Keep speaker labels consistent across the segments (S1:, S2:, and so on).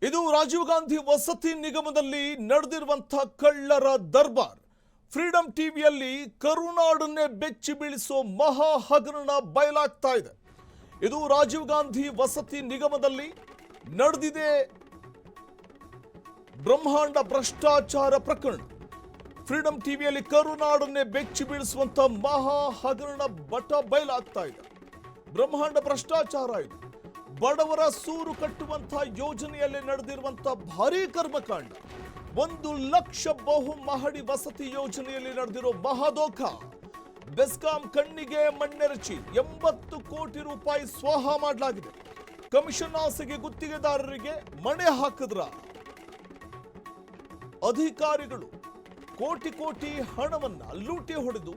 S1: ಇದು ರಾಜೀವ್ ಗಾಂಧಿ ವಸತಿ ನಿಗಮದಲ್ಲಿ ನಡೆದಿರುವಂತಹ ಕಳ್ಳರ ದರ್ಬಾರ್. ಫ್ರೀಡಂ ಟಿವಿಯಲ್ಲಿ ಕರುನಾಡನ್ನೇ ಬೆಚ್ಚಿ ಬೀಳಿಸೋ ಮಹಾ ಹಗರಣ ಬಯಲಾಗ್ತಾ ಇದೆ. ಇದು ರಾಜೀವ್ ಗಾಂಧಿ ವಸತಿ ನಿಗಮದಲ್ಲಿ ನಡೆದಿದೆ ಬ್ರಹ್ಮಾಂಡ ಭ್ರಷ್ಟಾಚಾರ ಪ್ರಕರಣ. ಫ್ರೀಡಂ ಟಿವಿಯಲ್ಲಿ ಕರುನಾಡನ್ನೇ ಬೆಚ್ಚಿ ಬೀಳಿಸುವಂತ ಮಹಾ ಹಗರಣ ಬಯಲಾಗ್ತಾ ಇದೆ. ಬ್ರಹ್ಮಾಂಡ ಭ್ರಷ್ಟಾಚಾರ ಇದು. ಬಡವರ ಸೂರು ಕಟ್ಟುವಂತಹ ಯೋಜನೆಯಲ್ಲಿ ನಡೆದಿರುವಂತಹ ಭಾರೀ ಕರ್ಮಕಾಂಡ. 1 ಲಕ್ಷ ಬಹು ಮಹಡಿ ವಸತಿ ಯೋಜನೆಯಲ್ಲಿ ನಡೆದಿರೋ ಮಹಾದೋಖ. ಬೆಸ್ಕಾಂ ಕಣ್ಣಿಗೆ ಮಣ್ಣೆರಚಿ 80 ಕೋಟಿ ರೂಪಾಯಿ ಸ್ವಾಹ ಮಾಡಲಾಗಿದೆ. ಕಮಿಷನ್ ಆಸೆಗೆ ಗುತ್ತಿಗೆದಾರರಿಗೆ ಮಣೆ ಹಾಕಿದ್ರ ಅಧಿಕಾರಿಗಳು ಕೋಟಿ ಕೋಟಿ ಹಣವನ್ನ ಲೂಟಿ ಹೊಡೆದು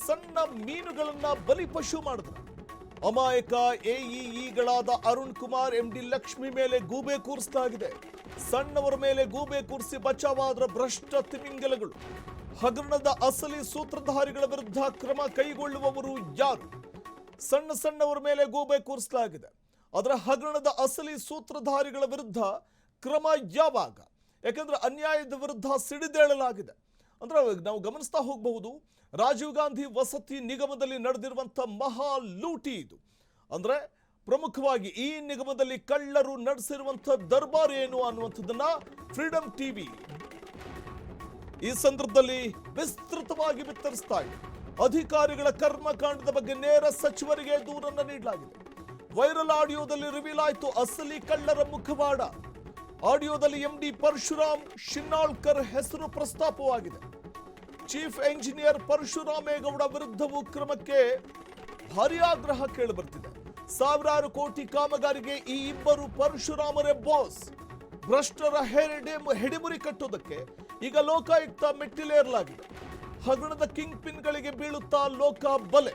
S1: ಸಣ್ಣ ಮೀನುಗಳನ್ನ ಬಲಿಪಶು ಮಾಡಿದ್ರ. ಅಮಾಯಕ ಎಇಇಗಳಾದ ಅರುಣ್ ಕುಮಾರ್, ಎಂಡಿ ಲಕ್ಷ್ಮಿ ಮೇಲೆ ಗೂಬೆ ಕೂರಿಸಲಾಗಿದೆ. ಸಣ್ಣವರ ಮೇಲೆ ಗೂಬೆ ಕೂರಿಸಿ ಬಚಾವಾದ್ರ ಭ್ರಷ್ಟ ತಿಮಿಂಗಲಗಳು. ಹಗರಣದ ಅಸಲಿ ಸೂತ್ರಧಾರಿಗಳ ವಿರುದ್ಧ ಕ್ರಮ ಕೈಗೊಳ್ಳುವವರು ಯಾರು? ಸಣ್ಣವರ ಮೇಲೆ ಗೂಬೆ ಕೂರಿಸಲಾಗಿದೆ. ಅದರ ಹಗರಣದ ಅಸಲಿ ಸೂತ್ರಧಾರಿಗಳ ವಿರುದ್ಧ ಕ್ರಮ ಯಾವಾಗ? ಯಾಕಂದ್ರೆ ಅನ್ಯಾಯದ ವಿರುದ್ಧ ಸಿಡಿದೇಳಲಾಗಿದೆ. ಅಂದ್ರೆ ನಾವು ಗಮನಿಸ್ತಾ ಹೋಗಬಹುದು, ರಾಜೀವ್ ಗಾಂಧಿ ವಸತಿ ನಿಗಮದಲ್ಲಿ ನಡೆದಿರುವಂತಹ ಮಹಾ ಲೂಟಿ ಇದು. ಅಂದ್ರೆ ಪ್ರಮುಖವಾಗಿ ಈ ನಿಗಮದಲ್ಲಿ ಕಳ್ಳರು ನಡೆಸಿರುವಂತಹ ದರ್ಬಾರ್ ಏನು ಅನ್ನುವಂಥದ್ದನ್ನ ಫ್ರೀಡಂ ಟಿವಿ ಈ ಸಂದರ್ಭದಲ್ಲಿ ವಿಸ್ತೃತವಾಗಿ ಬಿತ್ತರಿಸ್ತಾ ಇದೆ. ಅಧಿಕಾರಿಗಳ ಕರ್ಮಕಾಂಡದ ಬಗ್ಗೆ ನೇರ ಸಚಿವರಿಗೆ ದೂರನ್ನು ನೀಡಲಾಗಿದೆ. ವೈರಲ್ ಆಡಿಯೋದಲ್ಲಿ ರಿವೀಲ್ ಆಯಿತು ಅಸಲಿ ಕಳ್ಳರ ಮುಖವಾಡ. ಆಡಿಯೋದಲ್ಲಿ ಎಂಡಿ ಪರಶುರಾಮ್ ಶಿನ್ನಾಳ್ಕರ್ ಹೆಸರು ಪ್ರಸ್ತಾಪವಾಗಿದೆ. ಚೀಫ್ ಎಂಜಿನಿಯರ್ ಪರಶುರಾಮೇಗೌಡ ವಿರುದ್ಧವೂ ಕ್ರಮಕ್ಕೆ ಭಾರಿ ಆಗ್ರಹ ಕೇಳಿಬರ್ತಿದೆ. ಸಾವಿರಾರು ಕೋಟಿ ಕಾಮಗಾರಿಗೆ ಈ ಇಬ್ಬರು ಪರಶುರಾಮರೇ ಬಾಸ್. ಭ್ರಷ್ಟರ ಹೆಡೆಮುರಿ ಕಟ್ಟೋದಕ್ಕೆ ಈಗ ಲೋಕಾಯುಕ್ತ ಮೆಟ್ಟಿಲೇರಲಾಗಿದೆ. ಹಗರಣದ ಕಿಂಗ್ ಪಿನ್ಗಳಿಗೆ ಬೀಳುತ್ತಾ ಲೋಕ ಬಲೆ.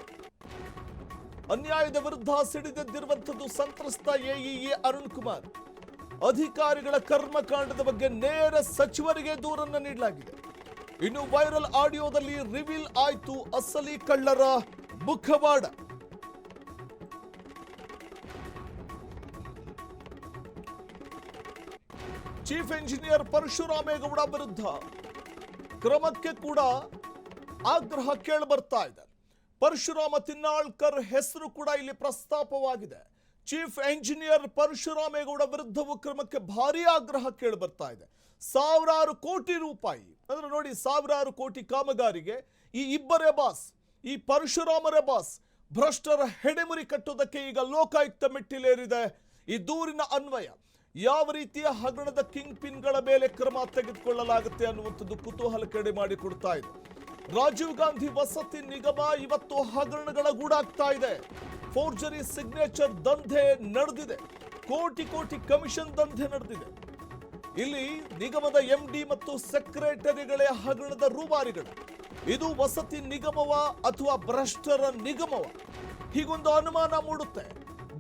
S1: ಅನ್ಯಾಯದ ವಿರುದ್ಧ ಸಿಡಿದೆದ್ದಿರುವಂಥದ್ದು ಸಂತ್ರಸ್ತ ಎಇಇ ಅರುಣ್ ಕುಮಾರ್. ಅಧಿಕಾರಿಗಳ ಕರ್ಮಕಾಂಡದ ಬಗ್ಗೆ ನೇರ ಸಚಿವರಿಗೆ ದೂರನ್ನು ನೀಡಲಾಗಿದೆ. ಇನ್ನು ವೈರಲ್ ಆಡಿಯೋದಲ್ಲಿ ರಿವೀಲ್ ಆಯಿತು ಅಸಲಿ ಕಳ್ಳರ ಮುಖವಾಡ. ಚೀಫ್ ಎಂಜಿನಿಯರ್ ಪರಶುರಾಮೇಗೌಡ ವಿರುದ್ಧ ಕ್ರಮಕ್ಕೆ ಕೂಡ ಆಗ್ರಹ ಕೇಳಿಬರ್ತಾ ಇದೆ. ಪರಶುರಾಮ ತಿನ್ನಾಳ್ಕರ್ ಹೆಸರು ಕೂಡ ಇಲ್ಲಿ ಪ್ರಸ್ತಾಪವಾಗಿದೆ. ಚೀಫ್ ಎಂಜಿನಿಯರ್ ಪರಶುರಾಮೇಗೌಡ ವಿರುದ್ಧವೂ ಕ್ರಮಕ್ಕೆ ಭಾರಿ ಆಗ್ರಹ ಕೇಳಿ ಬರ್ತಾ ಇದೆ. ಸಾವಿರಾರು ಕೋಟಿ ರೂಪಾಯಿ ಅಂದ್ರೆ ನೋಡಿ, ಸಾವಿರಾರು ಕೋಟಿ ಕಾಮಗಾರಿಗೆ ಈ ಇಬ್ಬರೇ ಬಾಸ್, ಈ ಪರಶುರಾಮರೇ ಬಾಸ್. ಭ್ರಷ್ಟರ ಹೆಡೆಮುರಿ ಕಟ್ಟೋದಕ್ಕೆ ಈಗ ಲೋಕಾಯುಕ್ತ ಮೆಟ್ಟಿಲೇರಿದೆ. ಈ ದೂರಿನ ಅನ್ವಯ ಯಾವ ರೀತಿಯ ಹಗರಣದ ಕಿಂಗ್ ಪಿನ್ಗಳ ಮೇಲೆ ಕ್ರಮ ತೆಗೆದುಕೊಳ್ಳಲಾಗುತ್ತೆ ಅನ್ನುವಂಥದ್ದು ಕುತೂಹಲ ಕೆಡೆ ಮಾಡಿ ಕೊಡ್ತಾ ಇದೆ. ರಾಜೀವ್ ಗಾಂಧಿ ವಸತಿ ನಿಗಮ ಇವತ್ತು ಹಗರಣಗಳ ಗೂಡಾಗ್ತಾ ಇದೆ. ಫೋರ್ಜರಿ ಸಿಗ್ನೇಚರ್ ದಂಧೆ ನಡೆದಿದೆ. ಕೋಟಿ ಕೋಟಿ ಕಮಿಷನ್ ದಂಧೆ ನಡೆದಿದೆ. ಇಲ್ಲಿ ನಿಗಮದ ಎಂಡಿ ಮತ್ತು ಸೆಕ್ರೆಟರಿಗಳೇ ಹಗರಣದ ರೂವಾರಿಗಳು. ಇದು ವಸತಿ ನಿಗಮವ ಅಥವಾ ಭ್ರಷ್ಟರ ನಿಗಮವ? ಹೀಗೊಂದು ಅನುಮಾನ ಮೂಡುತ್ತೆ.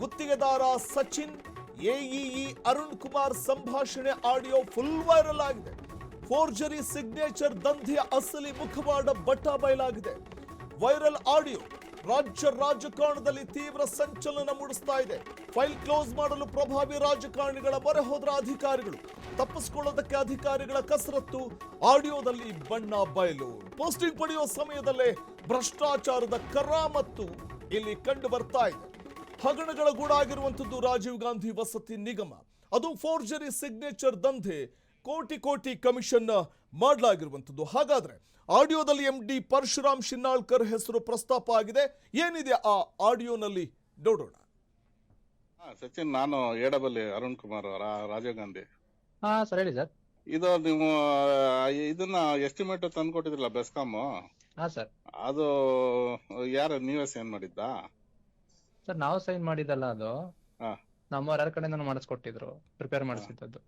S1: ಗುತ್ತಿಗೆದಾರ ಸಚಿನ್, ಎಇಇ ಅರುಣ್ ಕುಮಾರ್ ಸಂಭಾಷಣೆ ಆಡಿಯೋ ಫುಲ್ ವೈರಲ್ ಆಗಿದೆ. ಫೋರ್ಜರಿ ಸಿಗ್ನೇಚರ್ ದಂಧೆಯ ಅಸಲಿ ಮುಖವಾಡ ಬಯಲಾಗಿದೆ. ವೈರಲ್ ಆಡಿಯೋ ರಾಜ್ಯ ರಾಜಕಾರಣದಲ್ಲಿ ತೀವ್ರ ಸಂಚಲನ ಮೂಡಿಸ್ತಾ ಇದೆ. ಫೈಲ್ ಕ್ಲೋಸ್ ಮಾಡಲು ಪ್ರಭಾವಿ ರಾಜಕಾರಣಿಗಳ ಮೊರೆ ಹೋದ್ರ ಅಧಿಕಾರಿಗಳು. ತಪ್ಪಿಸಿಕೊಳ್ಳೋದಕ್ಕೆ ಅಧಿಕಾರಿಗಳ ಕಸರತ್ತು. ಆಡಿಯೋದಲ್ಲಿ ಬಣ್ಣ ಬಯಲು. ಪೋಸ್ಟಿಂಗ್ ಪಡೆಯುವ ಸಮಯದಲ್ಲೇ ಭ್ರಷ್ಟಾಚಾರದ ಕರಾಮತ್ತು ಇಲ್ಲಿ ಕಂಡು ಬರ್ತಾ ಇದೆ. ಹಗರಣಗಳ ಗೂಡಾಗಿರುವಂಥದ್ದು ರಾಜೀವ್ ಗಾಂಧಿ ವಸತಿ ನಿಗಮ. ಅದು ಫೋರ್ಜರಿ ಸಿಗ್ನೇಚರ್ ದಂಧೆ, ಕೋಟಿ ಕೋಟಿ ಕಮಿಷನ್ ಮಾಡಲಾಗಿರುವಂಥದ್ದು. ಹಾಗಾದ್ರೆ ಆಡಿಯೋದಲ್ಲಿ ಎಂಡಿ ಪರಶುರಾಮ್ ಶಿನ್ನಾಳ್ಕರ್ ಹೆಸರು ಪ್ರಸ್ತಾಪ ಆಗಿದೆ. ಏನಿದೆ ಆ ಆಡಿಯೋನಲ್ಲಿ ನೋಡೋಣ.
S2: ಸಚಿನ್, ನಾನು ಎಡಬಲ್ಲಿ ಅರುಣ್ ಕುಮಾರ್, ರಾಜೀವ್ ಗಾಂಧಿ.
S3: ಸರ್ ಹೇಳಿ ಸರ್.
S2: ಇದು ನೀವು ಇದನ್ನ ಎಸ್ಟಿಮೇಟ್ ತಂದ್ಕೊಟ್ಟಿದ್ರಲ್ಲ ಬೆಸ್ಕಾಮ್,
S3: ಸರ್
S2: ಅದು ಯಾರು ನೀವೇ ಸೈನ್ ಮಾಡಿದ್ದಾ?
S3: ಸರ್ ನಾವು ಸೈನ್ ಮಾಡಿದಲ್ಲ, ಅದು
S2: ಹಾ.
S3: ನಮ್ಮವ್ರ ಯಾರ ಕಡೆಯಿಂದ ಮಾಡಿಸ್ಕೊಟ್ಟಿದ್ರು, ಪ್ರಿಪೇರ್ ಮಾಡಿಸಿದ್ದು.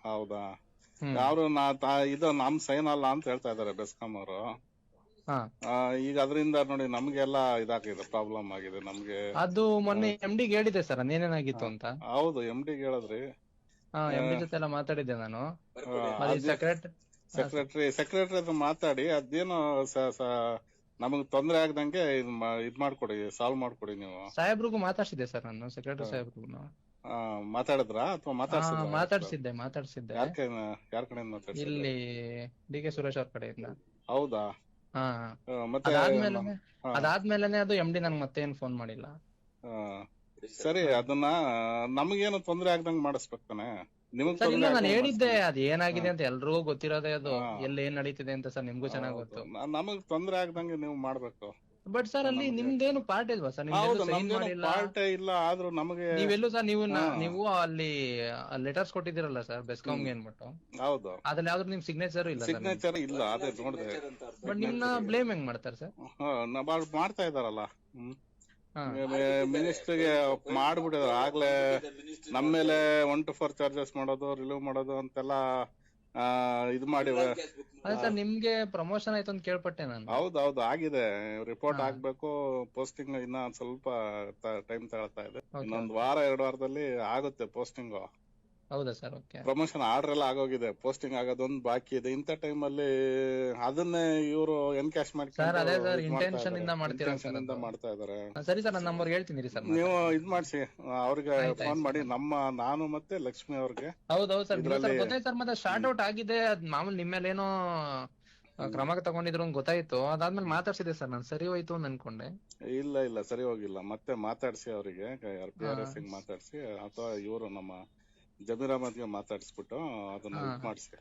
S2: ಹೌದಾ? ಅವ್ರು ಇದು ನಮ್ ಸೈನ್ ಅಲ್ಲ ಅಂತ ಹೇಳ್ತಾ ಇದಾರೆ ಬೆಸ್ಕಾಮ್ ಅವರು. ಈಗ ಅದರಿಂದ ನೋಡಿ ನಮ್ಗೆಲ್ಲ ಇದಾಗಿದೆ, ಪ್ರಾಬ್ಲಮ್ ಆಗಿದೆ ನಮ್ಗೆ.
S3: ಅದು ಮೊನ್ನೆ MD ಗೆ ಹೇಳಿದೆ ಸರ್, ಅದೇನೇನಾಗಿತ್ತು ಅಂತ.
S2: ಹೌದು, MD ಗೆ ಹೇಳಿದ್ರಿ?
S3: MD ಜೊತೆ ಎಲ್ಲ ಮಾತಾಡಿದ್ದೆ ನಾನು.
S2: ಸೆಕ್ರೆಟರಿ ಹತ್ರ ಮಾತಾಡಿ ಅದೇನು ನಮಗ್ ತೊಂದ್ರೆ ಆಗದಂಗೆ ಇದ್ ಮಾಡ್ಕೊಡಿ, ಸಾಲ್ವ್ ಮಾಡ್ಕೊಡಿ ನೀವು.
S3: ಸಾಹೇಬ್ರಿಗೂ ಮಾತಾಡ್ಸಿದೆ ಸರ್ ನಾನು, ಸೆಕ್ರೆಟರಿ ಸಾಹೇಬ್ರಿಗೂ.
S2: ಮಾತಾಡಿದ್ರಾ ಅಥವಾ
S3: ಮಾತಾಡ್ಸಿದ್ದೆ
S2: ಯಾರ ಕಡೆಯಿಂದ ಮಾತಾಡ್ಸಿದ್ರಿ?
S3: ಇಲ್ಲಿ ಡಿ.ಕೆ. ಸುರೇಶ್ ಅವ್ರ ಕಡೆಯಿಂದ.
S2: ಹೌದಾ?
S3: ಹಾ
S2: ಮತ್ತೆ
S3: ಅದಾದ್ಮೇಲೆನೆ ಅದು MD ನಂಗೆ ಮತ್ತೆ ಏನ್ ಫೋನ್ ಮಾಡಿಲ್ಲ.
S2: ಸರಿ, ಅದನ್ನ ನಮಗೇನು ತೊಂದ್ರೆ ಆಗ್ದಂಗ್ ಮಾಡಿಸ್ಬೇಕಾನೆ. ನಿಮಗ್
S3: ಸರ್ ಇಲ್ಲ,
S2: ತೊಂದ್ರೆ
S3: ನಾನು ಹೇಳಿದ್ದೆ ಅದ್ ಏನಾಗಿದೆ ಅಂತ ಎಲ್ರಿಗೂ ಗೊತ್ತಿರೋದೇ, ಅದು ಎಲ್ಲಿ ಏನ್ ನಡೀತಿದೆ ಅಂತ ಸರ್ ನಿಮ್ಗೂ ಚೆನ್ನಾಗ್ ಗೊತ್ತು.
S2: ನಮಗ್ ತೊಂದ್ರೆ ಆಗ್ದಂಗೆ ನೀವು ಮಾಡ್ಬೇಕು.
S3: ಬಟ್ ಸರ್ ಅಲ್ಲಿ ನಿಮ್ದೇನು ಪಾರ್ಟ್ ಇಲ್ವಾ ಸರ್?
S2: ಹೌದು,
S3: ಸೈನ್
S2: ನಮ್ದೇನು
S3: ಮಾಡಿಲ್ಲ,
S2: ಪಾರ್ಟೇ ಇಲ್ಲ. ಆದ್ರೂ ನಮಗೆ
S3: ನೀವೆಲ್ಲೂ ಸರ್ ನೀವು ಅಲ್ಲಿ ಲೆಟರ್ಸ್ ಕೊಟ್ಟಿದ್ದೀರಲ್ಲ ಸರ್ ಬೆಸ್ಕಾಂಗೆ ಅನ್ಬಿಟ್ಟು,
S2: ಹೌದು
S3: ಅದ್ರಲ್ಲಿ ಯಾವ್ದು ನಿಮ್ ಸಿಗ್ನೇಚರ್ ಇಲ್ಲ ಸರ್.
S2: ಸಿಗ್ನೇಚರ್ ಇಲ್ಲ, ಅದೇ ನೋಡಿದೆ.
S3: ಬಟ್ ನಿಮ್ನ ಬ್ಲೇಮ್ ಹೆಂಗ್ ಮಾಡ್ತಾರೆ ಸರ್?
S2: ಮಾಡ್ತಾ ಇದಾರಲ್ಲ, ಮಿನಿಸ್ಟ್ರಿಗೆ ಮಾಡ್ಬಿಟ್ಟಿದಾರೆ ಆಗ್ಲೇ. ನಮ್ಮ ಮೇಲೆ 1 to 4 ಚಾರ್ಜಸ್ ಮಾಡೋದು, ರಿಲೀವ್ ಮಾಡೋದು ಅಂತೆಲ್ಲ ಇದು ಮಾಡಿವೆ.
S3: ಅದೇ ಸರ್, ನಿಮ್ಗೆ ಪ್ರಮೋಷನ್ ಆಯ್ತು ಅಂತ ಕೇಳ್ಪಟ್ಟೆ ನಾನು.
S2: ಹೌದೌದು, ಆಗಿದೆ. ರಿಪೋರ್ಟ್ ಆಗ್ಬೇಕು. ಪೋಸ್ಟಿಂಗ್ ಇನ್ನ ಸ್ವಲ್ಪ ಟೈಮ್ ತಗೊಳ್ತಾ ಇದೆ. ಇನ್ನೊಂದ್ ವಾರ 2 ವಾರದಲ್ಲಿ ಆಗುತ್ತೆ ಪೋಸ್ಟಿಂಗ್.
S3: ಹೌದಾ ಸರ್? ಓಕೆ.
S2: ಪ್ರಮೋಷನ್ ಆರ್ಡರ್ ಎಲ್ಲ ಆಗೋಗಿದೆ, ಪೋಸ್ಟಿಂಗ್ ಆಗೋದೊಂದು ಬಾಕಿ ಇದೆ. ಇಂಥ ಟೈಮ್ ಅಲ್ಲಿ ಅದನ್ನೇ ಇವರು ಎನ್ಕ್ಯಾಶ್ ಮಾಡಿ
S3: ಸರ್, ಅದೇ ಸರ್ ಇಂಟೆನ್ಷನ್ ಇಂದ ಮಾಡ್ತೀರಾ ಸರ್?
S2: ಮಾಡ್ತಾ ಇದಾರೆ.
S3: ಸರಿ ಸರ್, ನನ್ನ ನಂಬರ್ ಹೇಳ್ತೀನಿ ಸರ್.
S2: ನೀವು ಇದ್ ಮಾಡ್ಸಿ, ಅವ್ರಿಗೆ ಫೋನ್ ಮಾಡಿ. ನಾನು ಮತ್ತೆ ಲಕ್ಷ್ಮಿ ಅವ್ರಿಗೆ.
S3: ಹೌದೌದು ಸರ್, ಗೊತ್ತಾಯ್ತು ಸರ್. ಮತ್ತೆ ಶಾರ್ಟ್ ಔಟ್ ಆಗಿದೆ, ಅದ್ ಮಾಮೂಲಿ ನಿಮ್ಮ ಮೇಲೆ ಏನೋ ಕ್ರಮ ತಗೊಂಡಿದ್ರು ಅಂತ ಗೊತ್ತಾಯ್ತು. ಅದಾದ್ಮೇಲೆ ಮಾತಾಡ್ಸಿದೆ ಸರ್ ನಾನು, ಸರಿ ಹೋಯ್ತು ಅಂತ ಅನ್ಕೊಂಡೆ.
S2: ಇಲ್ಲ ಸರಿ ಹೋಗಿಲ್ಲ. ಮತ್ತೆ ಮಾತಾಡ್ಸಿ ಅವರಿಗೆ, PRS ಮಾತಾಡ್ಸಿ, ಅಥವಾ ಇವರು ನಮ್ಮ ಜಮೀರ್ ಅಹಮದ್ಗೆ ಮಾತಾಡಿಸ್ಬಿಟ್ಟು ಅದನ್ನ ಇದ್ ಮಾಡಿಸಿ,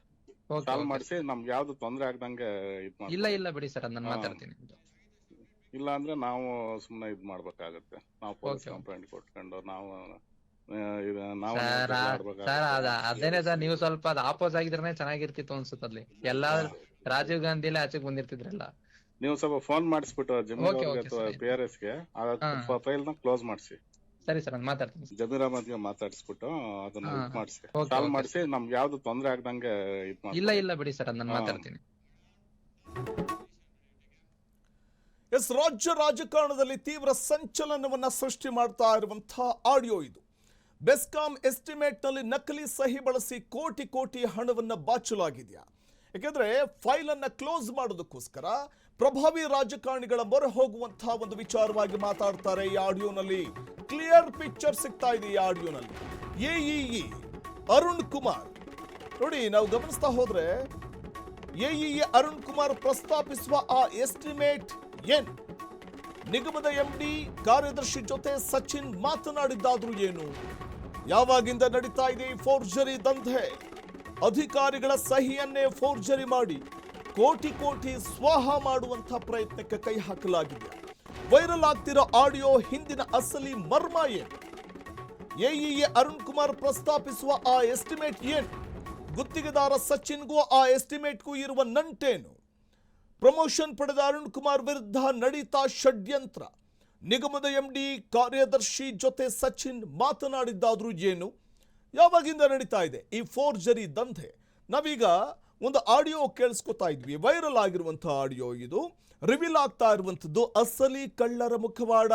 S2: ಸಾಲ್ವ್ ಮಾಡಿಸಿ, ನಮ್ಗೆ ಯಾವ್ದು ತೊಂದ್ರೆ ಆಗ್ದಂಗೆ ಇದ್ ಮಾಡಿ.
S3: ಇಲ್ಲ ಬಿಡಿ ಸರ್, ನಾನು ಮಾತಾಡ್ತೀನಿ.
S2: ಇಲ್ಲ ಅಂದ್ರೆ ನಾವು ಸುಮ್ನೆ ಇದ್ ಮಾಡ್ಬೇಕಾಗತ್ತೆ. ನಾವು ಪೊಲೀಸ್ ಕಂಪ್ಲೇಂಟ್ ಕೊಟ್ಕೊಂಡು ನಾವು
S3: ಅದೇನೆ ಸರ್, ನೀವು ಸ್ವಲ್ಪ ಅದ್ ಆಪೋಸ್ ಆಗಿದ್ರೆ ಚೆನ್ನಾಗಿರ್ತಿತ್ತು ಅನ್ಸುತ್ತೆ. ಅಲ್ಲಿ ಎಲ್ಲಾ ರಾಜೀವ್ ಗಾಂಧಿ ಎಲ್ಲ ಆಚೆಗೆ ಬಂದಿರ್ತಿದ್ರಲ್ಲ.
S2: ನೀವು ಸ್ವಲ್ಪ ಫೋನ್ ಮಾಡಿಸ್ಬಿಟ್ಟು ಜಮೀರ್ ಅಥವಾ PRS ಗೆ ಫೈಲ್ ನ ಕ್ಲೋಸ್ ಮಾಡಿಸಿ.
S3: ಸರಿ ಸರ್, ನಾನು ಮಾತಾಡ್ತೀನಿ.
S2: ಜಮೀರ್ ಅಹಮದ್ಗೆ ಮಾತಾಡಿಸ್ಬಿಟ್ಟು ಅದನ್ನ ಇದ್ ಮಾಡಿಸಿ, ಸಾಲ್ವ್ ಮಾಡಿಸಿ, ನಮ್ಗೆ ಯಾವ್ದು ತೊಂದ್ರೆ ಆಗ್ದಂಗೆ ಇದ್ ಮಾಡಿ.
S3: ಇಲ್ಲ ಬಿಡಿ ಸರ್, ನಾನು ಮಾತಾಡ್ತೀನಿ.
S1: ರಾಜ್ಯ ರಾಜಕಾರಣದಲ್ಲಿ ತೀವ್ರ ಸಂಚಲನವನ್ನ ಸೃಷ್ಟಿ ಮಾಡ್ತಾ ಇರುವಂತಹ ಆಡಿಯೋ ಇದು. ಬೆಸ್ಕಾಂ ಎಸ್ಟಿಮೇಟ್ ನಲ್ಲಿ ನಕಲಿ ಸಹಿ ಬಳಸಿ ಕೋಟಿ ಹಣವನ್ನ ಬಾಚಲಾಗಿದೆಯಾ? ಯಾಕೆಂದ್ರೆ ಫೈಲ್ ಅನ್ನ ಕ್ಲೋಸ್ ಮಾಡೋದಕ್ಕೋಸ್ಕರ ಪ್ರಭಾವಿ ರಾಜಕಾರಣಿಗಳ ಮೊರೆ ಹೋಗುವಂತಹ ಒಂದು ವಿಚಾರವಾಗಿ ಮಾತಾಡ್ತಾರೆ. ಈ ಆಡಿಯೋನಲ್ಲಿ ಕ್ಲಿಯರ್ ಪಿಕ್ಚರ್ ಸಿಗ್ತಾ ಇದೆ. ಈ ಆಡಿಯೋನಲ್ಲಿ AEE ಅರುಣ್ ಕುಮಾರ್ ನೋಡಿ, ನಾವು ಗಮನಿಸ್ತಾ ಹೋದ್ರೆ AEE ಅರುಣ್ ಕುಮಾರ್ ಪ್ರಸ್ತಾಪಿಸುವ ಆ ಎಸ್ಟಿಮೇಟ್ ಏನ್? ನಿಗಮದ MD ಕಾರ್ಯದರ್ಶಿ ಜೊತೆ ಸಚಿನ್ ಮಾತನಾಡಿದ್ದಾದ್ರೂ ಏನು? ಯಾವಾಗಿಂದ ನಡೀತಾ ಇದೆ ಈ ಫೋರ್ಜರಿ ದಂಧೆ? ಅಧಿಕಾರಿಗಳ ಸಹಿಯನ್ನೇ ಫೋರ್ಜರಿ ಮಾಡಿ ಕೋಟಿ ಸ್ವಾಹ ಮಾಡುವಂತಹ ಪ್ರಯತ್ನಕ್ಕೆ ಕೈ ಹಾಕಲಾಗಿದೆ. ವೈರಲ್ ಆಗ್ತಿರೋ ಆಡಿಯೋ ಹಿಂದಿನ ಅಸಲಿ ಮರ್ಮ ಏನು? AEE ಅರುಣ್ ಕುಮಾರ್ ಪ್ರಸ್ತಾಪಿಸುವ ಆ ಎಸ್ಟಿಮೇಟ್ ಏನು? ಗುತ್ತಿಗೆದಾರ ಸಚಿನ್ಗೂ ಆ ಎಸ್ಟಿಮೇಟ್ಗೂ ಇರುವ ನಂಟೇನು? ಪ್ರಮೋಷನ್ ಪಡೆದ ಅರುಣ್ ಕುಮಾರ್ ವಿರುದ್ಧ ನಡೀತಾ ಷಡ್ಯಂತ್ರ. ನಿಗಮದ MD ಕಾರ್ಯದರ್ಶಿ ಜೊತೆ ಸಚಿನ್ ಮಾತನಾಡಿದ್ದಾದ್ರೂ ಏನು? ಯಾವಾಗಿಂದ ನಡೀತಾ ಇದೆ ಈ ಫೋರ್ಜರಿ ದಂಧೆ? ನಾವೀಗ ಒಂದು ಆಡಿಯೋ ಕೇಳಿಸ್ಕೊತಾ ಇದ್ವಿ, ವೈರಲ್ ಆಗಿರುವಂತಹ ಆಡಿಯೋ ಇದು. ರಿವೀಲ್ ಆಗ್ತಾ ಇರುವಂತದ್ದು ಅಸಲಿ ಕಳ್ಳರ ಮುಖವಾಡ.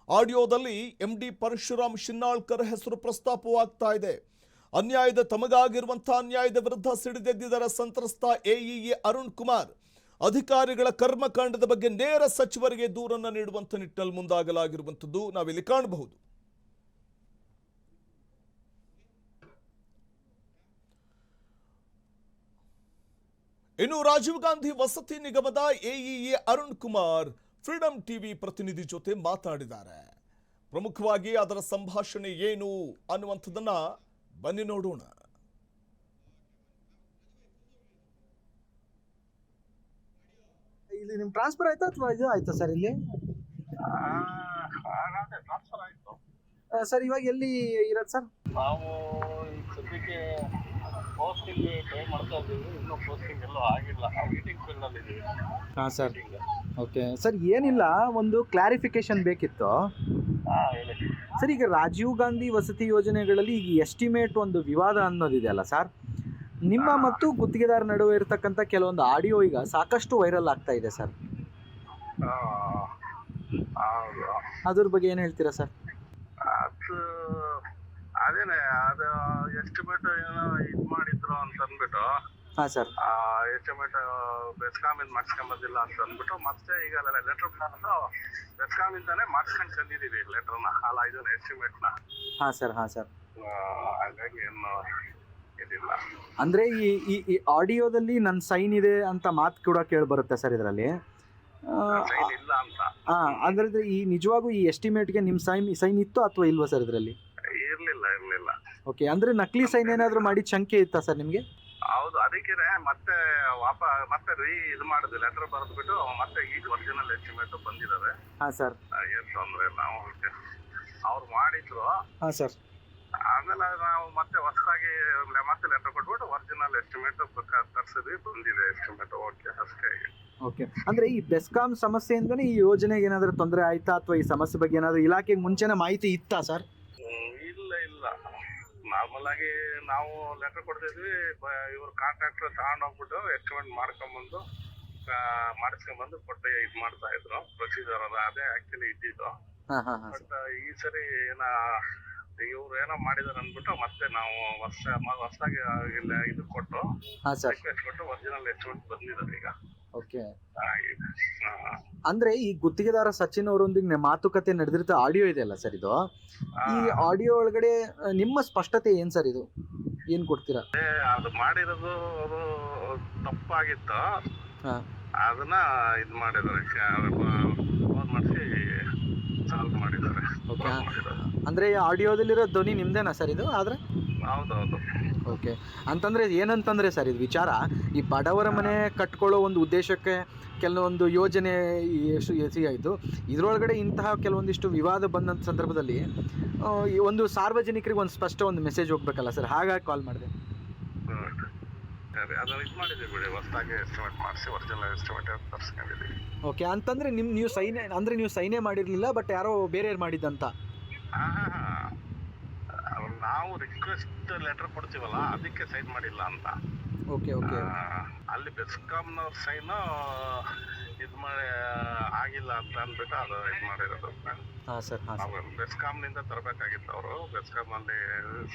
S1: ಆಡಿಯೋದಲ್ಲಿ MD ಪರಶುರಾಮ್ ಶಿನ್ನಾಳ್ಕರ್ ಹೆಸರು ಪ್ರಸ್ತಾಪವಾಗ್ತಾ ಇದೆ. ತಮಗಾಗಿರುವಂತಹ ಅನ್ಯಾಯದ ವಿರುದ್ಧ ಸಿಡಿದೆದ್ದಿದ್ದರ ಸಂತ್ರಸ್ತ AEE ಅರುಣ್ ಕುಮಾರ್ ಅಧಿಕಾರಿಗಳ ಕರ್ಮಕಾಂಡದ ಬಗ್ಗೆ ನೇರ ಸಚಿವರಿಗೆ ದೂರನ್ನು ನೀಡುವಂತ ನಿಟ್ಟಿನಲ್ಲಿ ಮುಂದಾಗಲಾಗಿರುವಂತದ್ದು ನಾವಿಲ್ಲಿ ಕಾಣಬಹುದು. ಇನ್ನು ರಾಜೀವ್ ಗಾಂಧಿ ವಸತಿ ನಿಗಮದ AEE Arun Kumar freedom TV ಪ್ರತಿನಿಧಿ ಜೊತೆ ಮಾತನಾಡಿದ್ದಾರೆ. ಪ್ರಮುಖವಾಗಿ ಅದರ ಸಂಭಾಷಣೆ ಏನು ಅನ್ನುವಂಥದ್ದನ್ನ ಬನ್ನಿ ನೋಡೋಣ.
S4: ಇಲ್ಲಿ ನಿಮ್ ಟ್ರಾನ್ಸ್ಫರ್ ಆಯ್ತಾ ಅಥವಾ ಇದು ಆಯ್ತಾ ಸರ್? ಇಲ್ಲಿ
S2: ಟ್ರಾನ್ಸ್ಫರ್ ಆಯ್ತು
S4: ಸರ್. ಇವಾಗ ಎಲ್ಲಿ ಇರೋದು ಸರ್?
S2: ನಾವು ಈಗ ಸದ್ಯಕ್ಕೆ ಪೋಸ್ಟಿಂಗ್ ಟ್ರೈ ಮಾಡ್ತಾ ಇದ್ದೀವಿ. ಇನ್ನೂ ಪೋಸ್ಟಿಂಗ್ ಎಲ್ಲೂ ಆಗಿಲ್ಲ. ಮೀಟಿಂಗ್ ಫೀಲ್ಡ್ ಅಲ್ಲಿ ಇದ್ದೀವಿ.
S4: ಹಾಂ ಸರ್. ಓಕೆ ಸರ್, ಏನಿಲ್ಲ, ಒಂದು ಕ್ಲಾರಿಫಿಕೇಶನ್ ಬೇಕಿತ್ತು. ಸರ್, ಈಗ ರಾಜೀವ್ ಗಾಂಧಿ ವಸತಿ ಯೋಜನೆಗಳಲ್ಲಿ ಈಗ ಎಸ್ಟಿಮೇಟ್ ಒಂದು ವಿವಾದ ಅನ್ನೋದಿದೆಯಲ್ಲ ಸರ್, ನಿಮ್ಮ ಮತ್ತು ಗುತ್ತಿಗೆದಾರ ನಡುವೆ ಇರತಕ್ಕಂಥ ಕೆಲವೊಂದು ಆಡಿಯೋ ಈಗ ಸಾಕಷ್ಟು ವೈರಲ್ ಆಗ್ತಾ ಇದೆ ಸರ್. ಅದ್ರ ಬಗ್ಗೆ ಏನು ಹೇಳ್ತೀರಾ ಸರ್?
S2: ಅದೇನೆ, ಅದು ಎಸ್ಟಿಮೇಟ್ ಏನೋ ಇದು ಮಾಡಿದ್ರು ಅಂತ ಅಂದ್ಬಿಟ್ಟು
S4: ಹಾಂ ಸರ್.
S2: ಎಸ್ಟಿಮೇಟ್ ಬೆಸ್ಕಾಮಿಂದ ಮಾಡಿಸ್ಕೊಂಬಂದಿಲ್ಲ ಅಂತ ಅಂದ್ಬಿಟ್ಟು ಮತ್ತೆ ಈಗ ಲೆಟರ್ ಬೆಸ್ಕಾಮಿಂದಾನೇ ಮಾಡಿಸ್ಕೊಂಡು ತಂದಿದ್ದೀವಿ ಲೆಟರ್ನ, ಅಲ್ಲ ಇದನ್ನ ಎಸ್ಟಿಮೇಟ್ನ.
S4: ಹಾಂ ಸರ್. ಹಾಂ ಸರ್.
S2: ಹಾಗಾಗಿ ಏನು ಇದಿಲ್ಲ.
S4: ಅಂದರೆ ಈ ಆಡಿಯೋದಲ್ಲಿ ನನ್ನ ಸೈನ್ ಇದೆ ಅಂತ ಮಾತು ಕೂಡ ಕೇಳಿ ಬರುತ್ತೆ ಸರ್ ಇದರಲ್ಲಿ.
S2: ಸೈನ್ ಇಲ್ಲ ಅಂತ.
S4: ಹಾಂ, ಅಂದರೆ ಈ ನಿಜವಾಗೂ ಈ ಎಸ್ಟಿಮೇಟ್ಗೆ ನಿಮ್ಮ ಸೈನ್ ಇತ್ತು ಅಥವಾ ಇಲ್ವಾ ಸರ್ ಇದರಲ್ಲಿ?
S2: ಇರ್ಲಿಲ್ಲ.
S4: ಓಕೆ, ಅಂದರೆ ನಕಲಿ ಸೈನ್ ಏನಾದರೂ ಮಾಡಿ ಶಂಕೆ ಇತ್ತಾ ಸರ್ ನಿಮಗೆ?
S2: ಹೌದು, ಅದಕ್ಕೆ ಮತ್ತೆ ಮತ್ತೆ ಇದು ಮಾಡಿದ್ವಿ, ಲೆಟರ್ ಬರೆದ್ಬಿಟ್ಟು ಮತ್ತೆ ಈಗ ಒರಿಜಿನಲ್ ಎಸ್ಟಿಮೇಟ್ ಬಂದಿದ್ದಾವೆ.
S4: ಹಾಂ ಸರ್.
S2: ಏನ್ ತೊಂದ್ರೆ ಇಲ್ಲ, ಅವ್ರು ಮಾಡಿದ್ರು.
S4: ಹಾಂ ಸರ್.
S2: ಆಮೇಲೆ ನಾವು ಮತ್ತೆ ಹೊಸದಾಗಿ ಮತ್ತೆ ಲೆಟರ್ ಕೊಟ್ಬಿಟ್ಟು ಒರಿಜಿನಲ್ ಎಸ್ಟಿಮೇಟ್ ತರಿಸಿದ್ವಿ, ಬಂದಿದೆ ಎಸ್ಟಿಮೇಟ್. ಓಕೆ, ಅಷ್ಟೇ.
S4: ಓಕೆ, ಅಂದರೆ ಈ ಬೆಸ್ಕಾಂ ಸಮಸ್ಯೆಯಿಂದನೇ ಈ ಯೋಜನೆಗೆ ಏನಾದರೂ ತೊಂದರೆ ಆಯ್ತಾ ಅಥವಾ ಈ ಸಮಸ್ಯೆ ಬಗ್ಗೆ ಏನಾದರೂ ಇಲಾಖೆಗೆ ಮುಂಚೆನೇ ಮಾಹಿತಿ ಇತ್ತಾ ಸರ್?
S2: ಇಲ್ಲ. ನಾರ್ಮಲ್ ಆಗಿ ನಾವು ಲೆಟರ್ ಕೊಡ್ತಿದ್ವಿ, ಇವ್ರು ಕಾಂಟ್ರಾಕ್ಟರ್ ತಗೊಂಡೋಗ್ಬಿಟ್ಟು ಎಸ್ಟಿಮೇಟ್ ಮಾಡ್ಕೊಂಬಂದು ಮಾಡಿಸ್ಕೊಂಬಂದು ಕೊಟ್ಟು ಇದು ಮಾಡ್ತಾ ಇದ್ರು. ಪ್ರೊಸೀಜರ್ ಅದೇ ಆಕ್ಚುಲಿ ಇದ್ದಿದ್ದು. ಬಟ್ ಈ ಸರಿ ಇವ್ರು ಏನೋ ಮಾಡಿದಾರೆ ಅಂದ್ಬಿಟ್ಟು ಮತ್ತೆ ನಾವು ಹೊಸದಾಗಿ ಇದು ಕೊಟ್ಟು ರಿಕ್ವೆಸ್ಟ್ ಕೊಟ್ಟು ಒರಿಜಿನಲ್ ಎಸ್ಟಿಮೇಟ್ ಬಂದಿದ್ದಾರೆ ಈಗ.
S4: ಓಕೆ, ಅಂದ್ರೆ ಈ ಗುತ್ತಿಗೆದಾರ ಸಚಿನ್ ಅವರೊಂದಿಗೆ ಮಾತುಕತೆ ನಡೆದಿರೋ ಆಡಿಯೋ ಇದೆಯಲ್ಲ ಸರ್, ಇದು ಈ ಆಡಿಯೋ ಒಳಗಡೆ ನಿಮ್ಮ ಸ್ಪಷ್ಟತೆ ಏನ್ ಸರ್? ಇದು ಏನ್ ಕೊಡ್ತೀರಾ?
S2: ಅದು ಮಾಡಿರೋದು ಅದು ತಪ್ಪಾಗಿತ್ತು, ಅದನ್ನ ಇದು ಮಾಡಿದ್ದಾರೆ, ಫೋನ್ ಮಾಡಿಸಿ ಸಾಲ್ವ್ ಮಾಡಿದ್ದಾರೆ.
S4: ಓಕೆ, ಅಂದ್ರೆ ಆಡಿಯೋದಲ್ಲಿರೋ ಧ್ವನಿ ನಿಮ್ದೇನಾ ಸರ್ ಇದು? ಆದ್ರೆ
S2: ಹೌದೌದು.
S4: ಓಕೆ, ಅಂತಂದ್ರೆ ಏನಂತಂದ್ರೆ ಸರ್, ಇದು ವಿಚಾರ ಈ ಬಡವರ ಮನೆ ಕಟ್ಕೊಳ್ಳೋ ಒಂದು ಉದ್ದೇಶಕ್ಕೆ ಕೆಲವೊಂದು ಯೋಜನೆ ಆಯಿತು. ಇದರೊಳಗಡೆ ಇಂತಹ ಕೆಲವೊಂದಿಷ್ಟು ವಿವಾದ ಬಂದಂಥ ಸಂದರ್ಭದಲ್ಲಿ ಒಂದು ಸಾರ್ವಜನಿಕರಿಗೆ ಒಂದು ಸ್ಪಷ್ಟ ಒಂದು ಮೆಸೇಜ್ ಹೋಗ್ಬೇಕಲ್ಲ ಸರ್, ಹಾಗಾಗಿ ಕಾಲ್ ಮಾಡಿದೆ.
S2: ಅದನ್ನ ಇದು ಮಾಡಿದ್ದೀವಿ ಬಿಡಿ, ಹೊಸದಾಗಿ ಎಸ್ಟಿಮೇಟ್ ಮಾಡಿಸಿ ಒರಿಜಿನಲ್ ಎಸ್ಟಿಮೇಟ್ ತರಿಸ್ಕೊಂಡಿದ್ದೀವಿ.
S4: ಓಕೆ, ಅಂತಂದ್ರೆ ನೀವು ಸೈನೇ ಮಾಡಿರಲಿಲ್ಲ, ಬಟ್ ಯಾರೋ ಬೇರೆ ಮಾಡಿದ್ದಂತ?
S2: ನಾವು ರಿಕ್ವೆಸ್ಟ್ ಲೆಟರ್ ಕೊಡ್ತೀವಲ್ಲ, ಅದಕ್ಕೆ ಸೈನ್ ಮಾಡಿಲ್ಲ ಅಂತ.
S4: ಓಕೆ,
S2: ಅಲ್ಲಿ ಬೆಸ್ಕಾಂನವ್ರ ಸೈನ್ ಇದು ಮಾಡಿ ಆಗಿಲ್ಲ ಅಂತ ಅಂದ್ಬಿಟ್ಟು ಅದು ಇದು ಮಾಡಿರೋದು.
S4: ಹಾಂ ಸರ್.
S2: ಬೆಸ್ಕಾಂನಿಂದ ತರಬೇಕಾಗಿತ್ತು, ಅವರು ಬೆಸ್ಕಾಂ ಅಲ್ಲಿ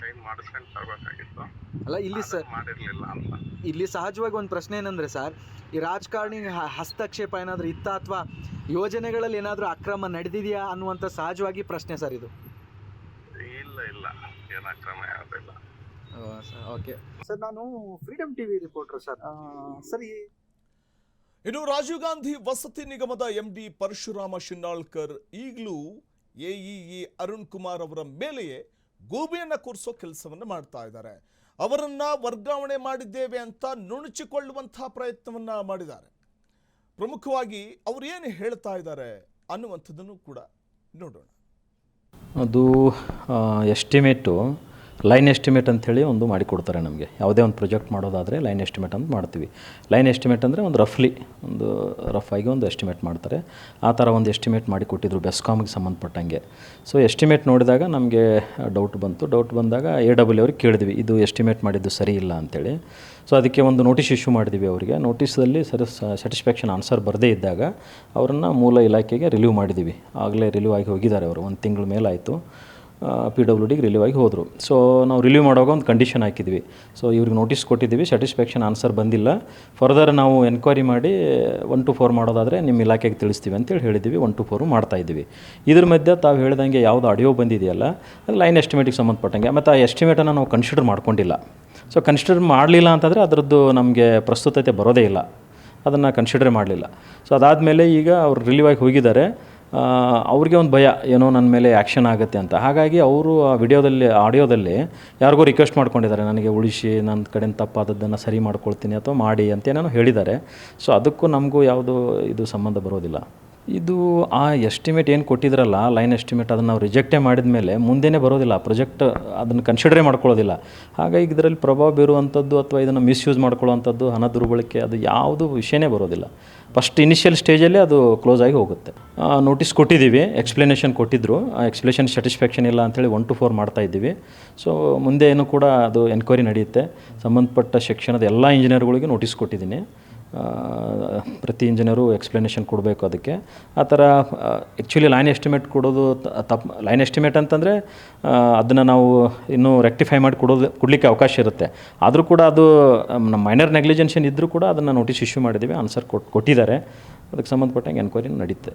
S2: ಸೈನ್ ಮಾಡಿಸ್ಕೊಂಡು ತರಬೇಕಾಗಿತ್ತು.
S4: ಅಲ್ಲ, ಇಲ್ಲಿ ಸರ್
S2: ಮಾಡಿರ್ಲಿಲ್ಲ ಅಂತ.
S4: ಇಲ್ಲಿ ಸಹಜವಾಗಿ ಒಂದು ಪ್ರಶ್ನೆ ಏನಂದ್ರೆ ಸರ್, ಈ ರಾಜಕಾರಣಿ ಹಸ್ತಕ್ಷೇಪ ಏನಾದರೂ ಇತ್ತಾ ಅಥವಾ ಯೋಜನೆಗಳಲ್ಲಿ ಏನಾದರೂ ಅಕ್ರಮ ನಡೆದಿದೆಯಾ ಅನ್ನುವಂಥ ಸಹಜವಾಗಿ ಪ್ರಶ್ನೆ ಸರ್ ಇದು.
S2: ಇಲ್ಲ, ಏನು ಅಕ್ರಮ ಯಾವುದಿಲ್ಲ.
S4: ಓಕೆ ಸರ್, ನಾನು ಫ್ರೀಡಮ್ ಟಿವಿ ರಿಪೋರ್ಟರ್ ಸರ್. ಸರಿ,
S1: ಇನ್ನು ರಾಜೀವ್ ಗಾಂಧಿ ವಸತಿ ನಿಗಮದ ಎಂಡಿ ಪರಶುರಾಮ ಶಿನ್ನಾಳ್ಕರ್ ಈಗಲೂ ಎಇಇ ಅರುಣ್ ಕುಮಾರ್ ಅವರ ಮೇಲೆಯೇ ಗೂಬೆಯನ್ನ ಕೂರಿಸೋ ಕೆಲಸವನ್ನು ಮಾಡ್ತಾ ಇದ್ದಾರೆ. ಅವರನ್ನ ವರ್ಗಾವಣೆ ಮಾಡಿದ್ದೇವೆ ಅಂತ ನುಣುಚಿಕೊಳ್ಳುವಂತಹ ಪ್ರಯತ್ನವನ್ನ ಮಾಡಿದ್ದಾರೆ. ಪ್ರಮುಖವಾಗಿ ಅವರು ಏನು ಹೇಳ್ತಾ ಇದ್ದಾರೆ ಅನ್ನುವಂಥದ್ದನ್ನು ಕೂಡ ನೋಡೋಣ.
S5: ಅದು ಎಸ್ಟಿಮೇಟು ಲೈನ್ ಎಸ್ಟಿಮೇಟ್ ಅಂಥೇಳಿ ಒಂದು ಮಾಡಿಕೊಡ್ತಾರೆ ನಮಗೆ. ಯಾವುದೇ ಒಂದು ಪ್ರಾಜೆಕ್ಟ್ ಮಾಡೋದಾದರೆ ಲೈನ್ ಎಸ್ಟಿಮೇಟ್ ಅಂತ ಮಾಡ್ತೀವಿ. ಲೈನ್ ಎಸ್ಟಿಮೇಟ್ ಅಂದರೆ ಒಂದು ರಫ್ ಆಗಿ ಒಂದು ಎಸ್ಟಿಮೇಟ್ ಮಾಡ್ತಾರೆ. ಆ ಥರ ಒಂದು ಎಸ್ಟಿಮೇಟ್ ಮಾಡಿ ಕೊಟ್ಟಿದ್ರು ಬೆಸ್ಕಾಮ್ಗೆ ಸಂಬಂಧಪಟ್ಟಂಗೆ. ಸೊ ಎಸ್ಟಿಮೇಟ್ ನೋಡಿದಾಗ ನಮಗೆ ಡೌಟ್ ಬಂದಾಗ AW ಅವ್ರಿಗೆ ಕೇಳಿದ್ವಿ, ಇದು ಎಸ್ಟಿಮೇಟ್ ಮಾಡಿದ್ದು ಸರಿ ಇಲ್ಲ ಅಂಥೇಳಿ. ಸೊ ಅದಕ್ಕೆ ಒಂದು ನೋಟಿಸ್ ಇಶ್ಯೂ ಮಾಡಿದ್ವಿ ಅವರಿಗೆ. ನೋಟಿಸಲ್ಲಿ ಸ್ಯಾಟಿಸ್ಫ್ಯಾಕ್ಷನ್ ಆನ್ಸರ್ ಬರದೇ ಇದ್ದಾಗ ಅವರನ್ನು ಮೂಲ ಇಲಾಖೆಗೆ ರಿಲೀವ್ ಮಾಡಿದ್ದೀವಿ. ಆಗಲೇ ರಿಲೀವ್ ಆಗಿ ಹೋಗಿದ್ದಾರೆ ಅವರು, 1 ತಿಂಗಳ ಮೇಲಾಯಿತು. PWDಗೆ ರಿಲೀವ್ ಆಗಿ ಹೋದರು. ಸೊ ನಾವು ರಿಲೀವ್ ಮಾಡುವಾಗ ಒಂದು ಕಂಡೀಷನ್ ಹಾಕಿದ್ವಿ. ಸೊ ಇವ್ರಿಗೆ ನೋಟಿಸ್ ಕೊಟ್ಟಿದ್ದೀವಿ, ಸ್ಯಾಟಿಸ್ಫ್ಯಾಕ್ಷನ್ ಆನ್ಸರ್ ಬಂದಿಲ್ಲ, ಫರ್ದರ್ ನಾವು ಎನ್ಕ್ವೈರಿ ಮಾಡಿ 1 to 4 ಮಾಡೋದಾದರೆ ನಿಮ್ಮ ಇಲಾಖೆಗೆ ತಿಳಿಸ್ತೀವಿ ಅಂತೇಳಿ ಹೇಳಿದ್ದೀವಿ. 1 to 4 ಮಾಡ್ತಾಯಿದ್ದೀವಿ. ಇದ್ರ ಮಧ್ಯೆ ತಾವು ಹೇಳಿದಂಗೆ ಯಾವುದು ಆಡಿಯೋ ಬಂದಿದೆಯಲ್ಲ, ಅದು ಲೈನ್ ಎಸ್ಟಿಮೇಟಿಗೆ ಸಂಬಂಧಪಟ್ಟಂಗೆ. ಮತ್ತು ಆ ಎಸ್ಟಿಮೇಟನ್ನು ನಾವು ಕನ್ಸಿಡರ್ ಮಾಡ್ಕೊಂಡಿಲ್ಲ. ಸೊ ಕನ್ಸಿಡರ್ ಮಾಡಲಿಲ್ಲ ಅಂತಂದರೆ ಅದರದ್ದು ನಮಗೆ ಪ್ರಸ್ತುತತೆ ಬರೋದೇ ಇಲ್ಲ, ಅದನ್ನು ಕನ್ಸಿಡರ್ ಮಾಡಲಿಲ್ಲ. ಸೊ ಅದಾದಮೇಲೆ ಈಗ ಅವರು ರಿಲೀವ್ ಆಗಿ ಹೋಗಿದ್ದಾರೆ. ಅವ್ರಿಗೆ ಒಂದು ಭಯ, ಏನೋ ನನ್ನ ಮೇಲೆ ಆ್ಯಕ್ಷನ್ ಆಗುತ್ತೆ ಅಂತ. ಹಾಗಾಗಿ ಅವರು ಆ ಆಡಿಯೋದಲ್ಲಿ ಯಾರಿಗೋ ರಿಕ್ವೆಸ್ಟ್ ಮಾಡ್ಕೊಂಡಿದ್ದಾರೆ, ನನಗೆ ಉಳಿಸಿ, ನನ್ನ ಕಡೆಯಿಂದ ತಪ್ಪಾದದ್ದನ್ನು ಸರಿ ಮಾಡ್ಕೊಳ್ತೀನಿ ಅಥವಾ ಮಾಡಿ ಅಂತ ಏನೇನೋ ಹೇಳಿದ್ದಾರೆ. ಸೊ ಅದಕ್ಕೂ ನಮಗೂ ಯಾವುದು ಇದು ಸಂಬಂಧ ಬರೋದಿಲ್ಲ. ಇದು ಆ ಎಸ್ಟಿಮೇಟ್ ಏನು ಕೊಟ್ಟಿದ್ರಲ್ಲ, ಲೈನ್ ಎಸ್ಟಿಮೇಟ್, ಅದನ್ನು ನಾವು ರಿಜೆಕ್ಟೇ ಮಾಡಿದ ಮೇಲೆ ಮುಂದೆನೇ ಬರೋದಿಲ್ಲ ಪ್ರಾಜೆಕ್ಟ್, ಅದನ್ನು ಕನ್ಸಿಡರೇ ಮಾಡ್ಕೊಳ್ಳೋದಿಲ್ಲ. ಹಾಗಾಗಿ ಇದರಲ್ಲಿ ಪ್ರಭಾವ ಬೀರುವಂಥದ್ದು ಅಥವಾ ಇದನ್ನು ಮಿಸ್ಯೂಸ್ ಮಾಡ್ಕೊಳ್ಳೋವಂಥದ್ದು, ಹಣ ದುರ್ಬಳಕೆ, ಅದು ಯಾವುದು ವಿಷಯನೇ ಬರೋದಿಲ್ಲ. ಫಸ್ಟ್ ಇನಿಷಿಯಲ್ ಸ್ಟೇಜಲ್ಲೇ ಅದು ಕ್ಲೋಸ್ ಆಗಿ ಹೋಗುತ್ತೆ. ನೋಟಿಸ್ ಕೊಟ್ಟಿದ್ದೀವಿ, ಎಕ್ಸ್ಪ್ಲನೇಷನ್ ಕೊಟ್ಟಿದ್ದರು. ಆ ಎಕ್ಸ್ಪ್ಲನೇಷನ್ ಸ್ಯಾಟಿಸ್ಫ್ಯಾಕ್ಷನ್ ಇಲ್ಲ ಅಂಥೇಳಿ 1 to 4 ಮಾಡ್ತಾಯಿದ್ದೀವಿ. ಸೊ ಮುಂದೆ ಏನು ಕೂಡ ಅದು ಎನ್ಕ್ವೈರಿ ನಡೆಯುತ್ತೆ. ಸಂಬಂಧಪಟ್ಟ ಸೆಕ್ಷನದ ಎಲ್ಲ ಇಂಜಿನಿಯರ್ಗಳಿಗೆ ನೋಟಿಸ್ ಕೊಟ್ಟಿದ್ದೀನಿ. ಪ್ರತಿ ಇಂಜಿನಿಯರು ಎಕ್ಸ್ಪ್ಲನೇಷನ್ ಕೊಡಬೇಕು ಅದಕ್ಕೆ. ಆ ಥರ ಆ್ಯಕ್ಚುಲಿ ಲೈನ್ ಎಸ್ಟಿಮೇಟ್ ಕೊಡೋದು ತಪ್ಪು. ಲೈನ್ ಎಸ್ಟಿಮೇಟ್ ಅಂತಂದರೆ ಅದನ್ನು ನಾವು ಇನ್ನೂ ರೆಕ್ಟಿಫೈ ಮಾಡಿ ಕೊಡಲಿಕ್ಕೆ ಅವಕಾಶ ಇರುತ್ತೆ. ಆದರೂ ಕೂಡ ಅದು ನಮ್ಮ ಮೈನರ್ ನೆಗ್ಲಿಜೆನ್ಷನ್ ಇದ್ದರೂ ಕೂಡ ಅದನ್ನು ನೋಟಿಸ್ ಇಶ್ಯೂ ಮಾಡಿದ್ದೀವಿ, ಆನ್ಸರ್ ಕೊಟ್ಟಿದ್ದಾರೆ. ಅದಕ್ಕೆ ಸಂಬಂಧಪಟ್ಟಂಗೆ ಎನ್ಕ್ವೈರಿ ನಡೀತೆ.